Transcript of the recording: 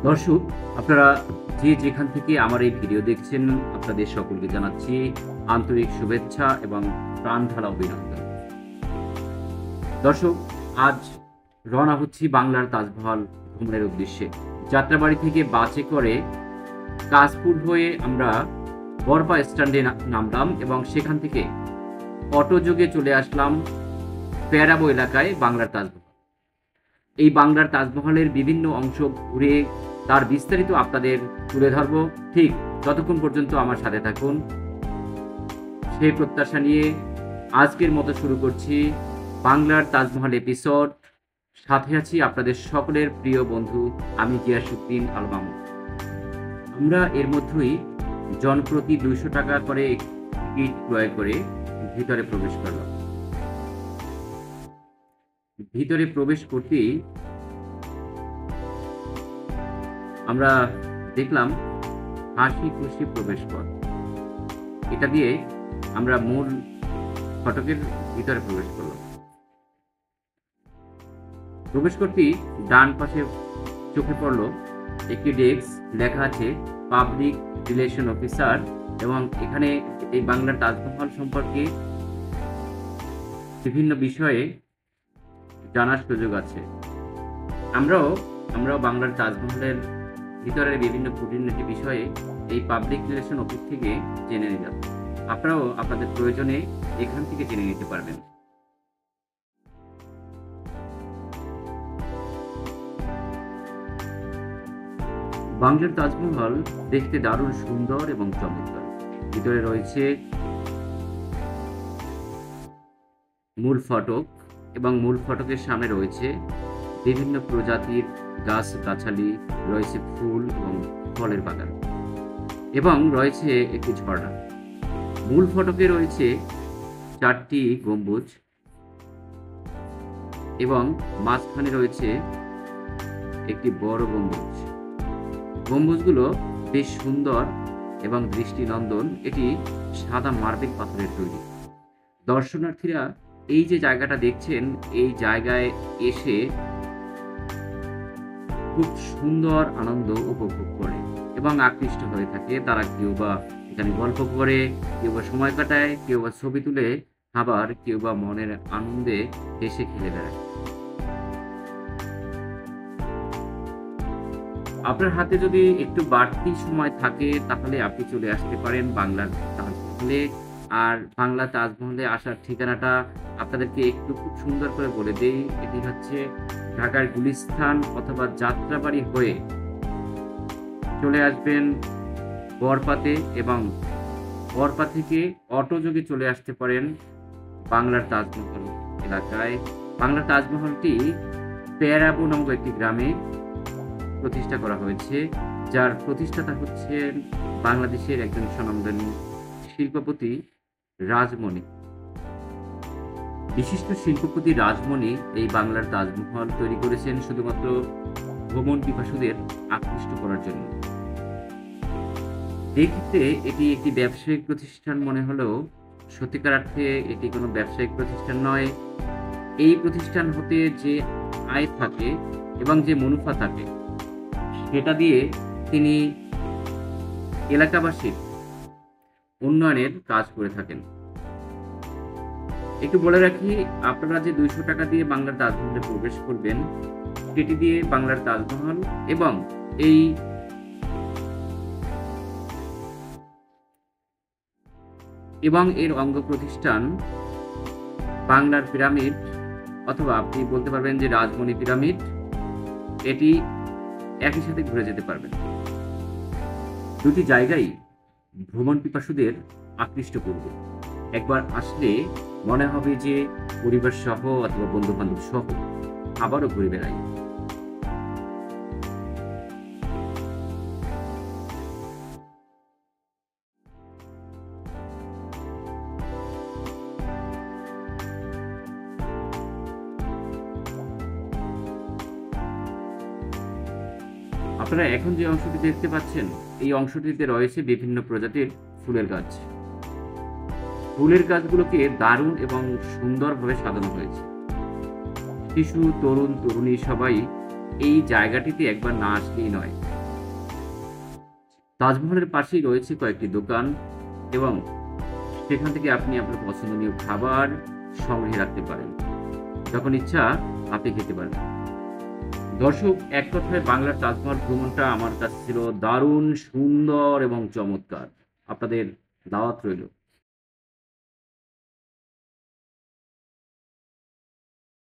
দর্শক, আপনারা যে যেখান থেকে আমার এই ভিডিও দেখছেন, আপনাদের সকলকে জানাচ্ছি আন্তরিক শুভেচ্ছা এবং প্রাণ ঢালা অভিনন্দন। দর্শক, আজ রওনা হচ্ছি বাংলার তাজমহল ভ্রমণের উদ্দেশ্যে। যাত্রাবাড়ি থেকে বাসে করে কাশপুর হয়ে আমরা বরপা স্ট্যান্ডে নামলাম এবং সেখান থেকে অটোযোগে চলে আসলাম প্যারাবো এলাকায় বাংলার তাজমহল। এই বাংলার তাজমহলের বিভিন্ন অংশ ঘুরে তার বিস্তারিত আপনাদের তুলে ধরব, ঠিক ততক্ষণ পর্যন্ত আমার সাথে থাকুন। সেই প্রত্যাশা নিয়ে আজকের মতো শুরু করছি বাংলার তাজমহল এপিসোড। সাথে আছি আপনাদের সকলের প্রিয় বন্ধু আমি গিয়াসউদ্দিন আল মামুন। আমরা এর মধ্যেই জনপ্রতি 200 টাকা করে টিকিট ক্রয় করে ভিতরে প্রবেশ করলাম। ভিতরে প্রবেশ করতেই আমরা দেখলাম হাসি খুশি প্রবেশ পথ। এটা দিয়ে আমরা মূল ফটকের ভিতরে প্রবেশ করলাম। প্রবেশ করতেই ডান পাশে চোখে পড়ল একটি ডেস্ক, লেখা আছে পাবলিক রিলেশন অফিসার, এবং এখানে এই বাংলার তাজমহল সম্পর্কে বিভিন্ন বিষয়ে জানার সুযোগ আছে। আমরাও বাংলার তাজমহলের ভিতরের বিভিন্ন খুঁটিনাটি বিষয়ে এই পাবলিক রিলেশন অফিস থেকে জেনে নিলাম। আপনারাও আপনাদের প্রয়োজনে এখান থেকে জেনে নিতে পারবেন। বাংলার তাজমহল দেখতে দারুণ সুন্দর এবং চমৎকার। ভিতরে রয়েছে মূল ফটক এবং মূল ফটকের সামনে রয়েছে বিভিন্ন প্রজাতির গাছ-গাছালি, রয়েছে ফুল এবং ফলের বাগান, এবং রয়েছে একটি ঝর্ণা। মূল ফটকে রয়েছে 4টি গম্বুজ এবং মাঝখানে রয়েছে একটি বড় গম্বুজ। গম্বুজগুলো বেশ সুন্দর এবং দৃষ্টিনন্দন। এটি সাদা মার্বেল পাথরের তৈরি। দর্শনার্থীরা এই যে জায়গাটা দেখছেন, এই জায়গায় এসে খুব সুন্দর আনন্দ উপভোগ করে এবং আকৃষ্ট হয়ে থাকে। তারা কেউ বা এখানে গল্প করে, কেউ বা সময় কাটায়, কেউ বা ছবি তুলে, আবার কেউ বা মনের আনন্দে হেসে খেলে বেড়ায়। আপনার হাতে যদি একটু বাড়তি সময় থাকে তাহলে আপনি চলে আসতে পারেন বাংলার তাজমহলে। আর বাংলা তাজমহলে আসার ঠিকানাটা আপনাদেরকে একটু খুব সুন্দর করে বলে দেই। এটি হচ্ছে ঢাকার গুলিস্তান অথবা যাত্রাবাড়ি হয়ে চলে আসবেন বরপাতে, এবং বরপা থেকে অটোযোগে চলে আসতে পারেন বাংলার তাজমহল এলাকায়। বাংলার তাজমহলটি প্যারাবো নামক একটি গ্রামে প্রতিষ্ঠা করা হয়েছে, যার প্রতিষ্ঠাতা হচ্ছেন বাংলাদেশের একজন স্বনামধন্য শিল্পপতি রাজমণি। বিশিষ্ট শিল্পপতি রাজমণি এই বাংলার তাজমহল তৈরি করেছেন শুধুমাত্র ভ্রমণ পিপাসুদের আকৃষ্ট করার জন্য। দেখতে এটি একটি ব্যবসায়িক প্রতিষ্ঠান মনে হলেও সত্যিকার অর্থে এটি কোনো ব্যবসায়িক প্রতিষ্ঠান নয়। এই প্রতিষ্ঠান হতে যে আয় থাকে এবং যে মুনাফা থাকে সেটা দিয়ে তিনি এলাকাবাসীর উন্নয়নের কাজ করে থাকেন। একটু বলে রাখি, আপনারা যে 200 টাকা দিয়ে বাংলার তাজমহলে প্রবেশ করবেন, সেটি দিয়ে বাংলার তাজমহল এবং এর অঙ্গ প্রতিষ্ঠান বাংলার পিরামিড, অথবা আপনি বলতে পারবেন যে রাজমণি পিরামিড, এটি একই সাথে ঘুরে যেতে পারবেন। দুটি জায়গায় ভ্রমণ পিপাসুদের আকৃষ্ট করবে। একবার আসলে মনে হবে যে পরিবার সহ অথবা বন্ধু বান্ধব সহ আবারও ঘুরে বেড়াই। আপনারা এখন যে অংশটি দেখতে পাচ্ছেন, এই অংশটিতে রয়েছে বিভিন্ন প্রজাতির ফুলের গাছ। ফুলের গাছগুলোকে দারুণ এবং সুন্দরভাবে সাজানো হয়েছে। শিশু, তরুণ, তরুণী সবাই এই জায়গাটিতে একবার না আসলেই নয়। তাজমহলের পাশেই রয়েছে কয়েকটি দোকান এবং সেখান থেকে আপনি আপনার পছন্দনীয় খাবার সংগ্রহে রাখতে পারেন। যখন ইচ্ছা আপনি খেতে পারবেন। দর্শক, এক কথায় বাংলার তাজমহল ভ্রমণটা আমার কাছে ছিল দারুণ সুন্দর এবং চমৎকার। আপনাদের দাওয়াত রইল।